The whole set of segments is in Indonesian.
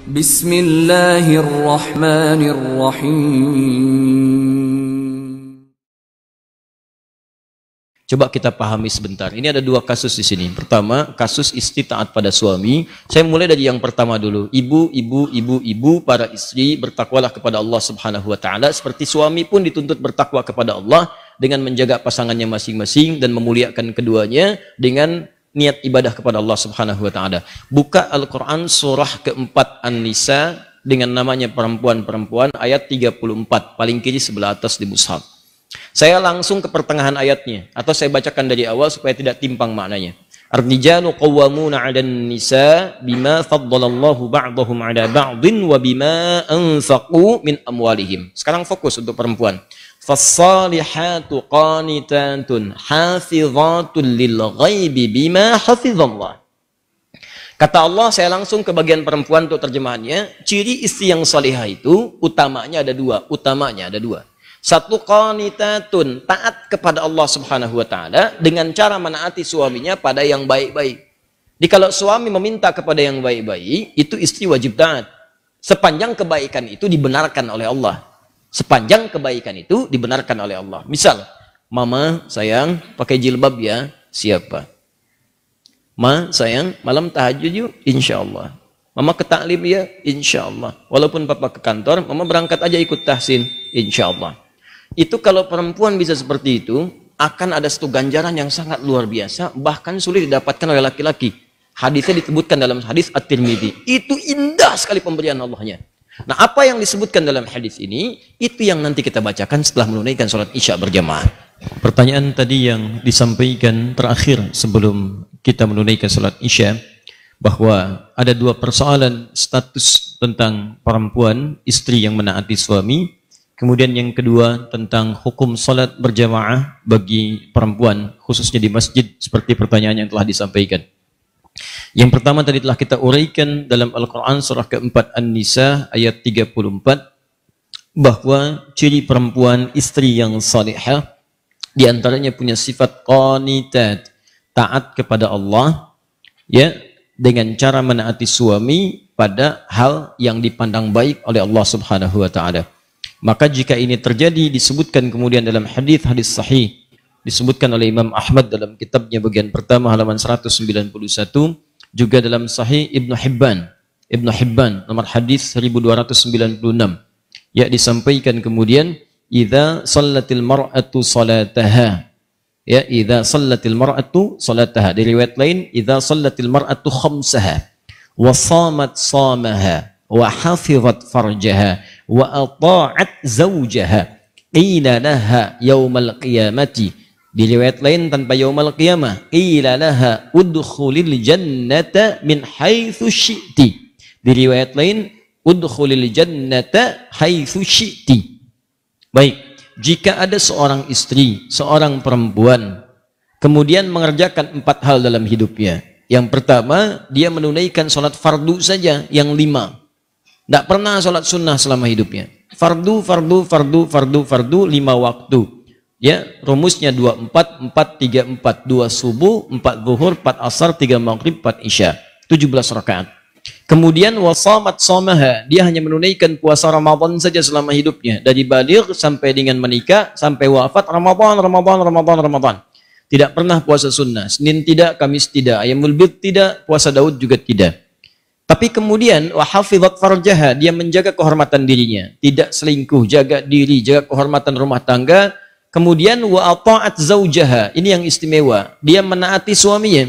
Bismillahirrahmanirrahim. Coba kita pahami sebentar. Ini ada dua kasus di sini. Pertama, kasus istri taat pada suami. Saya mulai dari yang pertama dulu. Ibu, para istri bertakwalah kepada Allah Subhanahu wa taala seperti suami pun dituntut bertakwa kepada Allah dengan menjaga pasangannya masing-masing dan memuliakan keduanya dengan niat ibadah kepada Allah Subhanahu wa taala. Buka Al-Qur'an surah keempat An-Nisa dengan namanya perempuan-perempuan ayat 34, paling kiri sebelah atas di mushaf. Saya langsung ke pertengahan ayatnya atau saya bacakan dari awal supaya tidak timpang maknanya. Ar-rijalu qawwamuna 'alan nisa bima faddalallahu ba'dahum 'ala ba'din wa bima anfaqu min amwalihim. Sekarang fokus untuk perempuan. Fas-salihatu qanitatun hafizatun lil ghaibi bima hafizallah. Kata Allah, saya langsung ke bagian perempuan untuk terjemahannya. Ciri istri yang salihah itu utamanya ada dua. Satu, qanitatun, taat kepada Allah Subhanahu wa taala dengan cara menaati suaminya pada yang baik-baik. Jadi kalau suami meminta kepada yang baik-baik, itu istri wajib taat. Sepanjang kebaikan itu dibenarkan oleh Allah. Misal, mama sayang pakai jilbab ya, siapa? Ma sayang malam tahajud yuk, insya Allah. Mama ke taklim ya, insya Allah. Walaupun papa ke kantor, mama berangkat aja ikut tahsin, insya Allah. Itu kalau perempuan bisa seperti itu, akan ada satu ganjaran yang sangat luar biasa, bahkan sulit didapatkan oleh laki-laki. Hadisnya disebutkan dalam hadis At-Tirmidzi. Itu indah sekali pemberian Allahnya. Nah, apa yang disebutkan dalam hadis ini, itu yang nanti kita bacakan setelah menunaikan sholat Isya berjamaah. Pertanyaan tadi yang disampaikan terakhir sebelum kita menunaikan sholat Isya, bahwa ada dua persoalan status tentang perempuan, istri yang menaati suami. Kemudian yang kedua tentang hukum sholat berjamaah bagi perempuan, khususnya di masjid, seperti pertanyaan yang telah disampaikan. Yang pertama tadi telah kita uraikan dalam Al-Quran surah keempat An-Nisa ayat 34, bahwa ciri perempuan istri yang salihah diantaranya punya sifat qanitat, taat kepada Allah, ya, dengan cara menaati suami pada hal yang dipandang baik oleh Allah Subhanahu wa taala. Maka jika ini terjadi, disebutkan kemudian dalam hadis sahih, disebutkan oleh Imam Ahmad dalam kitabnya bagian pertama halaman 191, juga dalam Sahih Ibnu Hibban nomor hadis 1296, ya, disampaikan kemudian idza shallatil mar'atu salataha, ya, idza shallatil mar'atu salataha. Di riwayat lain idza shallatil mar'atu khamsaha wa shamat shamaha wa hafizat farjaha wa ata'at zawjaha qila laha yaumal qiyamati. Di riwayat lain tanpa yaumal qiyamah, qila laha udkhulil jannata min haitsu syi'ti. Di riwayat lain udkhulil jannata haitsu syi'ti. Baik, jika ada seorang istri, seorang perempuan, kemudian mengerjakan 4 hal dalam hidupnya. Yang pertama, dia menunaikan sholat fardu saja yang 5. Tidak pernah sholat sunnah selama hidupnya. Fardu 5 waktu. Ya, rumusnya 24, 4, 3, 4. 2 subuh, 4 zuhur, 4 asar, 3 maghrib, 4 isya. 17 rakaat. Kemudian wasamat somaha, dia hanya menunaikan puasa Ramadan saja selama hidupnya. Dari baligh sampai dengan menikah, sampai wafat, Ramadan. Tidak pernah puasa sunnah. Senin tidak, Kamis tidak, Ayyamul Bid tidak, puasa Daud juga tidak. Tapi kemudian wahafizat farjaha, dia menjaga kehormatan dirinya, tidak selingkuh, jaga diri, jaga kehormatan rumah tangga. Kemudian wa ata'at zaujaha, ini yang istimewa, dia menaati suaminya,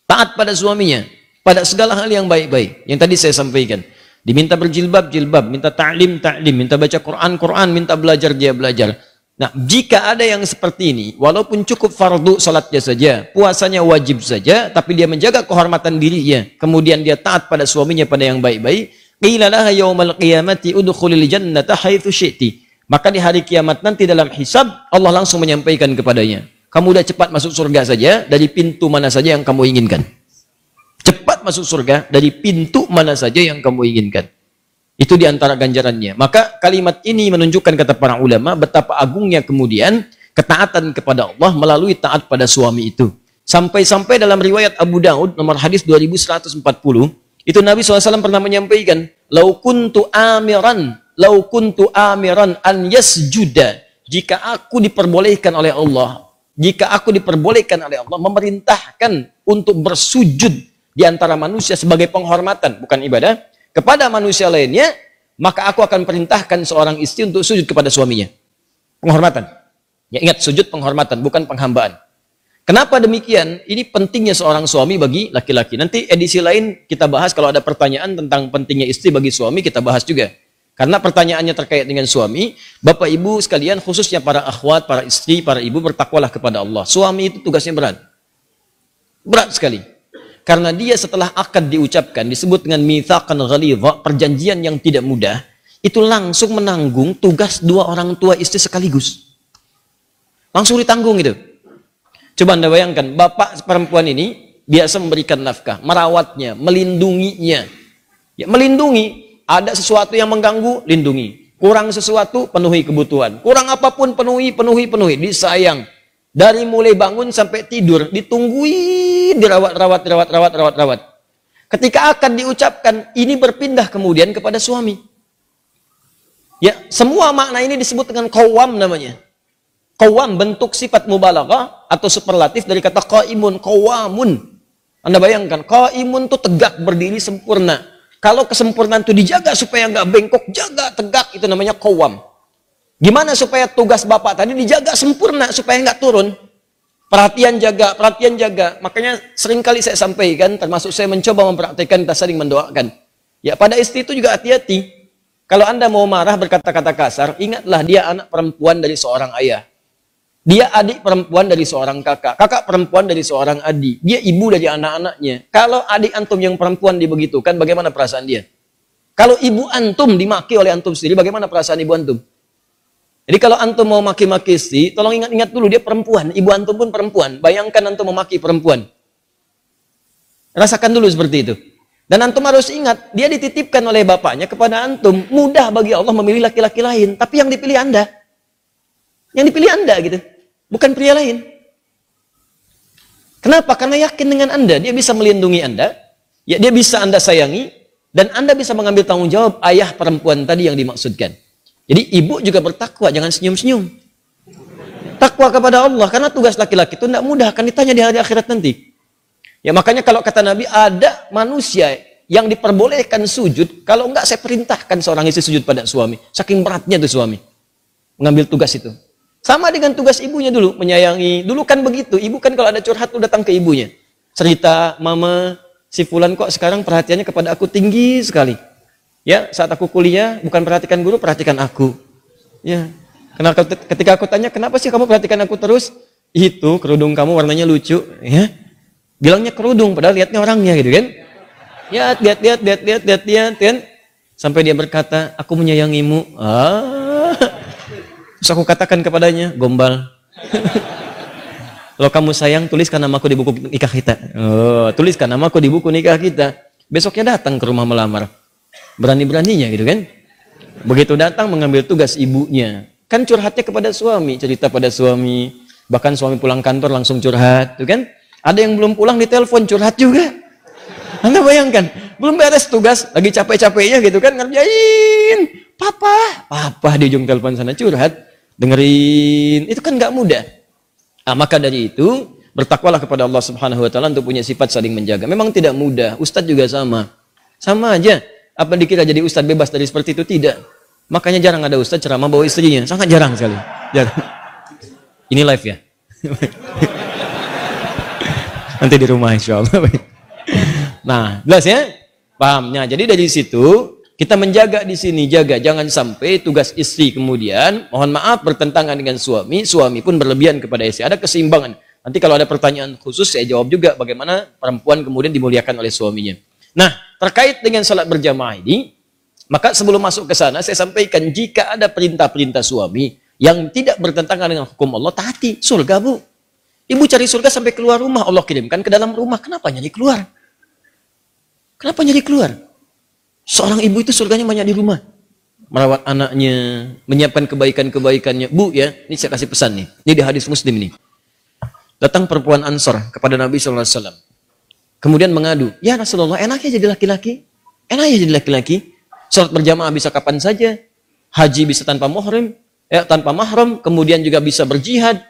taat pada suaminya pada segala hal yang baik-baik. Yang tadi saya sampaikan, diminta berjilbab, jilbab, minta ta'lim, minta baca Quran, minta belajar, dia belajar. Nah, jika ada yang seperti ini, walaupun cukup fardu salatnya saja, puasanya wajib saja, tapi dia menjaga kehormatan dirinya, kemudian dia taat pada suaminya pada yang baik-baik, qila laha yaumal qiyamati udkhulil jannata haitsu syi'ti. Maka di hari kiamat nanti dalam hisab, Allah langsung menyampaikan kepadanya, kamu udah cepat masuk surga saja dari pintu mana saja yang kamu inginkan. Cepat masuk surga dari pintu mana saja yang kamu inginkan. Itu diantara ganjarannya. Maka kalimat ini menunjukkan, kata para ulama, betapa agungnya kemudian ketaatan kepada Allah melalui taat pada suami itu. Sampai-sampai dalam riwayat Abu Daud nomor hadis 2140, Itu Nabi SAW pernah menyampaikan, lau kuntu amiran an yasjuda, jika aku diperbolehkan oleh Allah, memerintahkan untuk bersujud di antara manusia sebagai penghormatan, bukan ibadah, kepada manusia lainnya, maka aku akan perintahkan seorang istri untuk sujud kepada suaminya. Penghormatan. Ya, ingat, sujud penghormatan, bukan penghambaan. Kenapa demikian? Ini pentingnya seorang suami bagi laki-laki. Nanti edisi lain kita bahas, kalau ada pertanyaan tentang pentingnya istri bagi suami, kita bahas juga. Karena pertanyaannya terkait dengan suami, Bapak Ibu sekalian, khususnya para akhwat, para istri, para ibu, bertakwalah kepada Allah. Suami itu tugasnya berat. Berat sekali. Karena dia setelah akad diucapkan, disebut dengan mitsaqan ghalidha, perjanjian yang tidak mudah, itu langsung menanggung tugas dua orang tua istri sekaligus. Langsung ditanggung itu. Coba Anda bayangkan, bapak perempuan ini biasa memberikan nafkah, merawatnya, melindunginya. Ya, melindungi, ada sesuatu yang mengganggu, lindungi. Kurang sesuatu, penuhi kebutuhan. Kurang apapun, penuhi. Disayang. Dari mulai bangun sampai tidur, ditungguin, dirawat. Ketika akan diucapkan, ini berpindah kemudian kepada suami. Ya, semua makna ini disebut dengan qawwam namanya. Qawwam bentuk sifat mubalaghah atau superlatif dari kata qaimun, qawamun. Anda bayangkan, qaimun itu tegak, berdiri sempurna. Kalau kesempurnaan itu dijaga supaya nggak bengkok, jaga tegak, itu namanya qawwam. Gimana supaya tugas bapak tadi dijaga sempurna supaya nggak turun? Perhatian jaga. Makanya seringkali saya sampaikan, termasuk saya mencoba mempraktikkan, kita sering mendoakan. Ya, pada istri itu juga hati-hati. Kalau Anda mau marah berkata-kata kasar, ingatlah dia anak perempuan dari seorang ayah. Dia adik perempuan dari seorang kakak. Kakak perempuan dari seorang adik. Dia ibu dari anak-anaknya. Kalau adik antum yang perempuan dibegitukan, bagaimana perasaan dia? Kalau ibu antum dimaki oleh antum sendiri, bagaimana perasaan ibu antum? Jadi kalau antum mau maki-maki istri, tolong ingat-ingat dulu, dia perempuan. Ibu antum pun perempuan. Bayangkan antum memaki perempuan. Rasakan dulu seperti itu. Dan antum harus ingat, dia dititipkan oleh bapaknya kepada antum. Mudah bagi Allah memilih laki-laki lain. Tapi yang dipilih Anda. Yang dipilih Anda gitu. Bukan pria lain. Kenapa? Karena yakin dengan Anda. Dia bisa melindungi Anda. Ya, dia bisa Anda sayangi. Dan Anda bisa mengambil tanggung jawab ayah perempuan tadi yang dimaksudkan. Jadi ibu juga bertakwa. Jangan senyum-senyum. Takwa kepada Allah. Karena tugas laki-laki itu tidak mudah. Akan ditanya di hari akhirat nanti. Ya, makanya kalau kata Nabi, ada manusia yang diperbolehkan sujud. Kalau enggak, saya perintahkan seorang istri sujud pada suami. Saking beratnya tuh suami. Mengambil tugas itu. Sama dengan tugas ibunya dulu, menyayangi. Dulu kan begitu, ibu kan kalau ada curhat tuh datang ke ibunya. Cerita, mama, si fulan kok sekarang perhatiannya kepada aku tinggi sekali. Ya, saat aku kuliah, bukan perhatikan guru, perhatikan aku. Ya, ketika aku tanya, kenapa sih kamu perhatikan aku terus? Itu, kerudung kamu warnanya lucu. Ya, bilangnya kerudung, padahal lihatnya orangnya gitu kan. Ya, lihat. Sampai dia berkata, aku menyayangimu. Terus aku katakan kepadanya, gombal. Kalau kamu sayang, tuliskan namaku di buku nikah kita. Oh, tuliskan namaku di buku nikah kita. Besoknya datang ke rumah melamar. Berani-beraninya gitu kan. Begitu datang mengambil tugas ibunya. Kan curhatnya kepada suami, cerita pada suami. Bahkan suami pulang kantor langsung curhat. Tuh kan. Ada yang belum pulang ditelepon curhat juga. Anda bayangkan, belum beres tugas, lagi capek-capeknya gitu kan, ngerjain. Papa di ujung telepon sana curhat. Dengerin, itu kan nggak mudah. Maka dari itu, bertakwalah kepada Allah Subhanahu wa Ta'ala untuk punya sifat saling menjaga. Memang tidak mudah, ustadz juga sama. Sama aja, apa dikira jadi ustadz bebas dari seperti itu? Tidak. Makanya jarang ada ustadz ceramah bawa istrinya, sangat jarang sekali. Jarang. Ini live ya. Nanti di rumah insya Allah. Nah, jelas ya? Pahamnya. Jadi dari situ, kita menjaga di sini, jaga jangan sampai tugas istri kemudian mohon maaf bertentangan dengan suami, suami pun berlebihan kepada istri. Ada keseimbangan. Nanti kalau ada pertanyaan khusus saya jawab juga bagaimana perempuan kemudian dimuliakan oleh suaminya. Nah, terkait dengan salat berjamaah ini, maka sebelum masuk ke sana saya sampaikan jika ada perintah-perintah suami yang tidak bertentangan dengan hukum Allah, taati. Surga, Bu. Ibu cari surga sampai keluar rumah, Allah kirimkan ke dalam rumah. Kenapa nyari keluar? Kenapa nyari keluar? Seorang ibu itu surganya banyak di rumah. Merawat anaknya, menyiapkan kebaikan-kebaikannya. Bu ya, ini saya kasih pesan nih. Ini di hadis Muslim nih. Datang perempuan Ansor kepada Nabi SAW. kemudian mengadu, ya Rasulullah, enaknya jadi laki-laki. Enaknya jadi laki-laki. Sholat berjamaah bisa kapan saja. Haji bisa tanpa muhrim, tanpa mahram, kemudian juga bisa berjihad.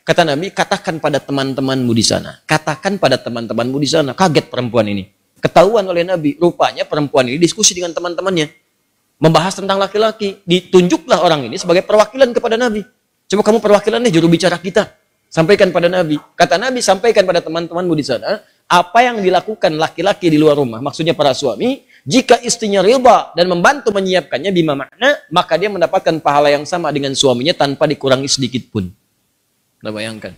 Kata Nabi, katakan pada teman-temanmu di sana. Katakan pada teman-temanmu di sana. Kaget perempuan ini. Ketahuan oleh Nabi, rupanya perempuan ini diskusi dengan teman-temannya. Membahas tentang laki-laki. Ditunjuklah orang ini sebagai perwakilan kepada Nabi. Coba kamu perwakilan nih, juru bicara kita. Sampaikan pada Nabi. Kata Nabi, sampaikan pada teman-temanmu di sana. Apa yang dilakukan laki-laki di luar rumah, maksudnya para suami, jika istrinya ridha dan membantu menyiapkannya bima makna, maka dia mendapatkan pahala yang sama dengan suaminya tanpa dikurangi sedikit pun. Nah, bayangkan.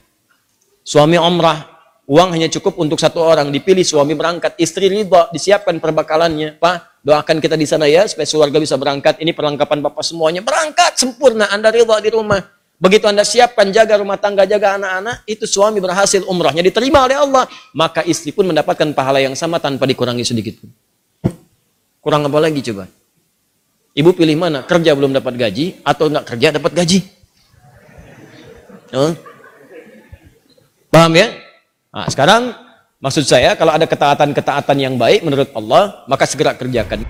Suami umrah, uang hanya cukup untuk satu orang, dipilih suami berangkat, istri ridha, disiapkan perbekalannya. Pak, doakan kita di sana ya, supaya keluarga bisa berangkat. Ini perlengkapan Bapak semuanya, berangkat sempurna, Anda ridha di rumah. Begitu Anda siapkan, jaga rumah tangga, jaga anak-anak, itu suami berhasil umrahnya diterima oleh Allah. Maka istri pun mendapatkan pahala yang sama tanpa dikurangi sedikit pun. Kurang apa lagi coba? Ibu pilih mana? Kerja belum dapat gaji atau enggak kerja dapat gaji? Paham ya? Nah, sekarang maksud saya kalau ada ketaatan-ketaatan yang baik menurut Allah, maka segera kerjakan.